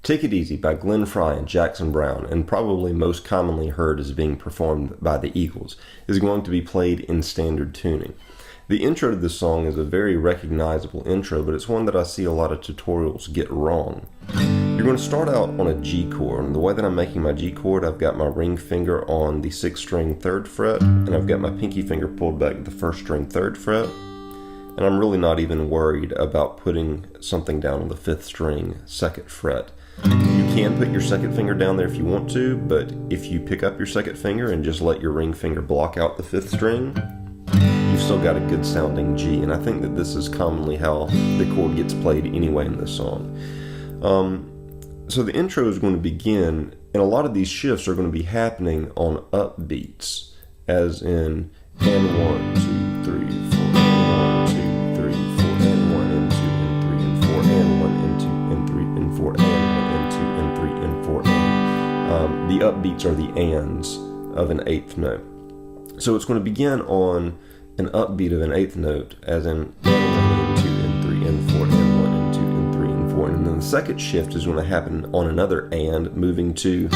Take It Easy by Glenn Frey and Jackson Browne, and probably most commonly heard as being performed by the Eagles, is going to be played in standard tuning. The intro to this song is a very recognizable intro, but it's one that I see a lot of tutorials get wrong. You're going to start out on a G chord, and the way that I'm making my G chord, I've got my ring finger on the 6th string 3rd fret, and I've got my pinky finger pulled back to the 1st string 3rd fret, and I'm really not even worried about putting something down on the 5th string 2nd fret. You can put your 2nd finger down there if you want to, but if you pick up your 2nd finger and just let your ring finger block out the 5th string, you've still got a good sounding G, and I think that this is commonly how the chord gets played anyway in this song. So the intro is going to begin, and a lot of these shifts are going to be happening on upbeats, as in and 1, 2, 3, 4, and 1, 2, 3, 4, and 1, and 2, and 3, and 4, and 1, and 2, and 3, and 4, and 1, and 2, and 3, and 4, and the upbeats are the ands of an 8th note. So it's going to begin on an upbeat of an 8th note, as in and 1, and 2, and 3, and 4, and 1, and 2, and 3, and 4. And then the second shift is going to happen on another and, moving to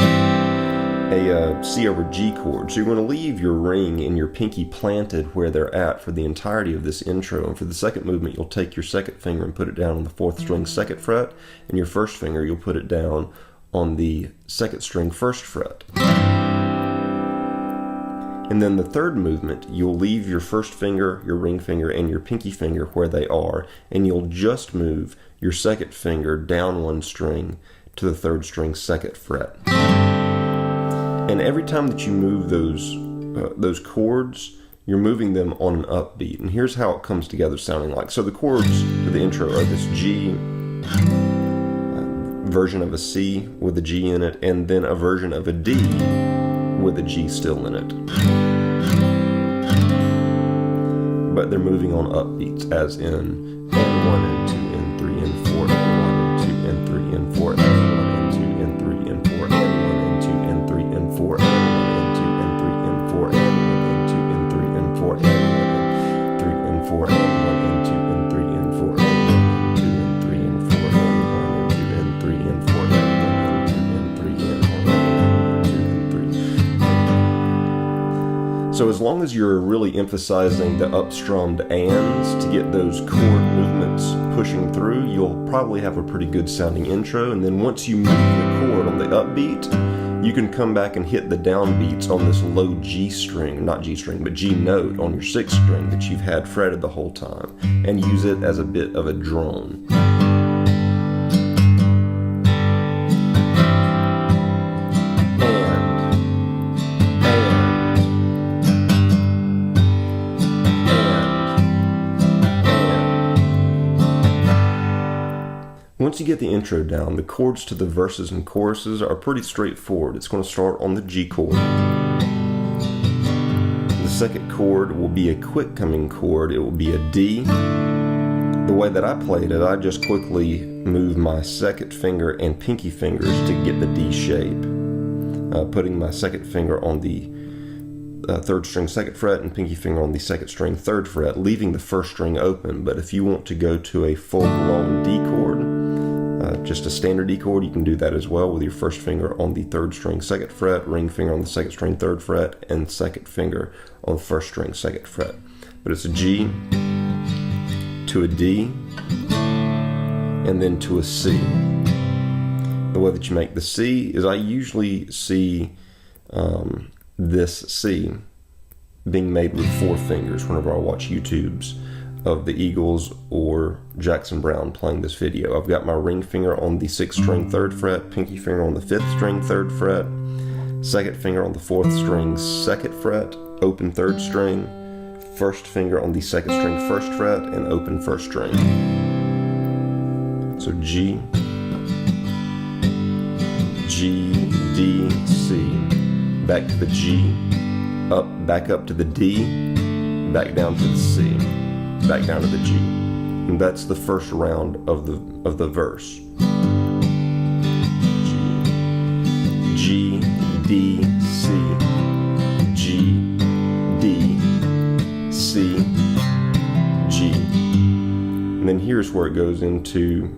a C over G chord. So you're going to leave your ring and your pinky planted where they're at for the entirety of this intro. And for the second movement, you'll take your 2nd finger and put it down on the 4th string 2nd fret, and your 1st finger, you'll put it down on the 2nd string 1st fret. And then the third movement, you'll leave your 1st finger, your ring finger, and your pinky finger where they are, and you'll just move your 2nd finger down 1 string to the 3rd string 2nd fret. And every time that you move those chords, you're moving them on an upbeat. And here's how it comes together sounding like. So the chords to the intro are this G, version of a C with a G in it, and then a version of a D with a G still in it. But they're moving on upbeats, as in and 1, and 2, and 3, and 4, and 1, and 2, and 3, and 4, and 1, and 2, and 3, and 4, and 1, and 2, and 3, and 4, and 1, and 2, and 3, and 4, and 1, and 2, and 3, and 4, and 1, and 3, and 4, and 1, and 2, and 3, and 4, and 1, and 2, and 3, and 4, and 1, and 2, and 3, and 4, and 1, and 2, and 3, and 4, and 2, and 3. So as long as you're really emphasizing the upstrummed ands to get those chord movements pushing through, you'll probably have a pretty good sounding intro. And then once you move the chord on the upbeat, you can come back and hit the downbeats on this low G string, not G string, but G note on your 6th string that you've had fretted the whole time, and use it as a bit of a drone. Once you get the intro down, the chords to the verses and choruses are pretty straightforward. It's going to start on the G chord. The second chord will be a quick coming chord. It will be a D. The way that I played it, I just quickly move my 2nd finger and pinky fingers to get the D shape. Putting my 2nd finger on the 3rd string 2nd fret and pinky finger on the 2nd string 3rd fret, leaving the 1st string open. But if you want to go to a full-blown D chord, just a standard D chord, you can do that as well with your 1st finger on the 3rd string 2nd fret, ring finger on the 2nd string 3rd fret, and 2nd finger on the 1st string 2nd fret. But it's a G to a D and then to a C. The way that you make the C is I usually see this C being made with 4 fingers whenever I watch YouTubes of the Eagles or Jackson Browne playing this video. I've got my ring finger on the 6th string 3rd fret, pinky finger on the 5th string 3rd fret, 2nd finger on the 4th string 2nd fret, open 3rd string, 1st finger on the 2nd string 1st fret, and open 1st string. So G, G, D, C, back to the G, back up to the D, back down to the C, back down to the G. And that's the first round of the verse. G, D, C, G, D, C, G. And then here's where it goes into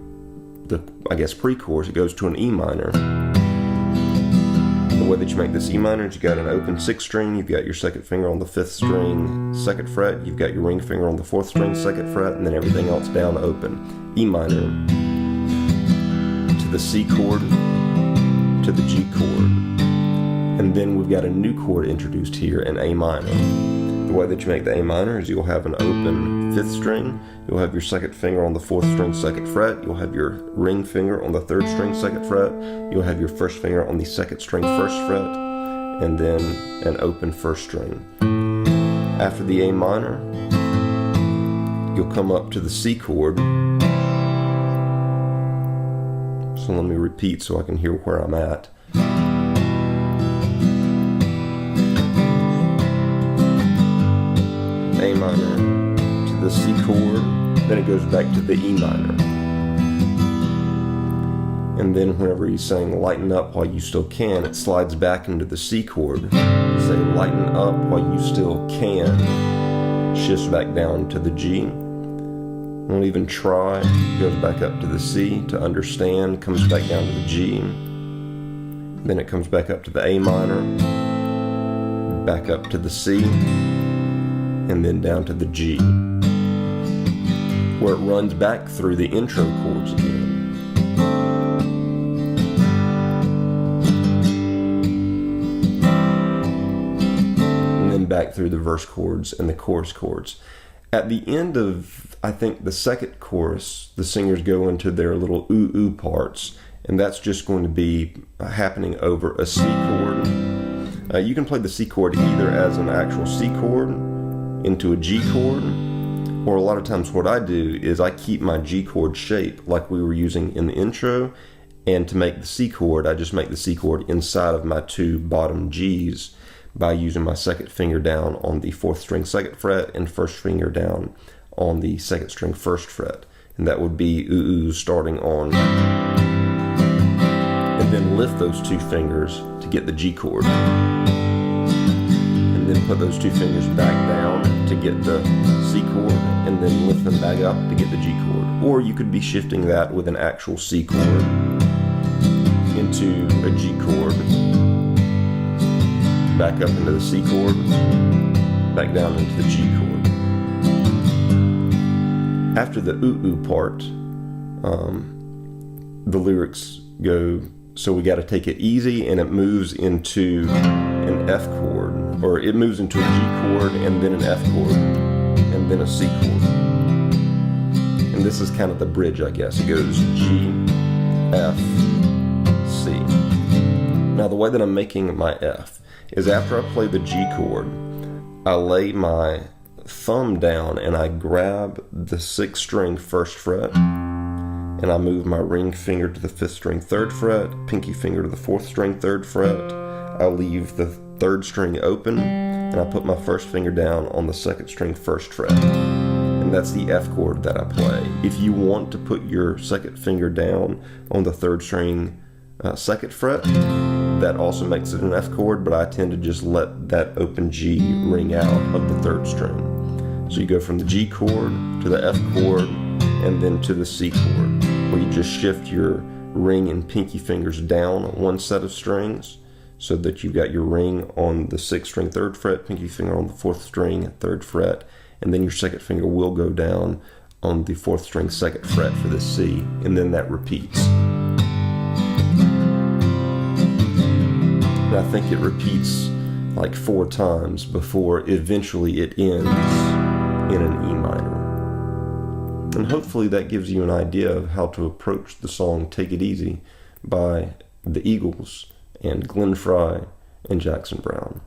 I guess, pre-chorus, it goes to an E minor. The way that you make this E minor is you got an open 6th string, you've got your second finger on the 5th string, 2nd fret, you've got your ring finger on the 4th string, 2nd fret, and then everything else down open. E minor to the C chord to the G chord. And then we've got a new chord introduced here, an A minor. The way that you make the A minor is you'll have an open 5th string, you'll have your second finger on the 4th string, 2nd fret, you'll have your ring finger on the 3rd string, 2nd fret, you'll have your first finger on the 2nd string, 1st fret, and then an open 1st string. After the A minor, you'll come up to the C chord. So let me repeat so I can hear where I'm at. A minor to the C chord, then it goes back to the E minor. And then whenever you sing lighten up while you still can, it slides back into the C chord. Say lighten up while you still can, shifts back down to the G. Won't even try, goes back up to the C. To understand, comes back down to the G. Then it comes back up to the A minor, back up to the C, and then down to the G, where it runs back through the intro chords again. And then back through the verse chords and the chorus chords. At the end of, I think, the second chorus, the singers go into their little ooh-ooh parts, and that's just going to be happening over a C chord. You can play the C chord either as an actual C chord into a G chord, or a lot of times what I do is I keep my G chord shape like we were using in the intro, and to make the C chord, I just make the C chord inside of my 2 bottom Gs by using my second finger down on the 4th string 2nd fret and first finger down on the 2nd string 1st fret. And that would be ooh starting on, and then lift those 2 fingers to get the G chord. And then put those 2 fingers back down to get the C chord, and then lift them back up to get the G chord. Or you could be shifting that with an actual C chord into a G chord, back up into the C chord, back down into the G chord. After the ooh part, the lyrics go, so we got to take it easy, and it moves into an F chord, or it moves into a G chord and then an F chord and then a C chord. And this is kind of the bridge, I guess. It goes G, F, C. Now the way that I'm making my F is after I play the G chord, I lay my thumb down and I grab the 6th string 1st fret, and I move my ring finger to the 5th string 3rd fret, pinky finger to the 4th string 3rd fret. I leave the 3rd string open, and I put my first finger down on the 2nd string 1st fret. And that's the F chord that I play. If you want to put your 2nd finger down on the 3rd string 2nd fret, that also makes it an F chord, but I tend to just let that open G ring out of the 3rd string. So you go from the G chord to the F chord and then to the C chord, where you just shift your ring and pinky fingers down one set of strings, so that you've got your ring on the 6th string 3rd fret, pinky finger on the 4th string 3rd fret, and then your 2nd finger will go down on the 4th string 2nd fret for the C, and then that repeats. And I think it repeats like 4 times before eventually it ends in an E minor. And hopefully that gives you an idea of how to approach the song Take It Easy by the Eagles and Glenn Frey and Jackson Browne.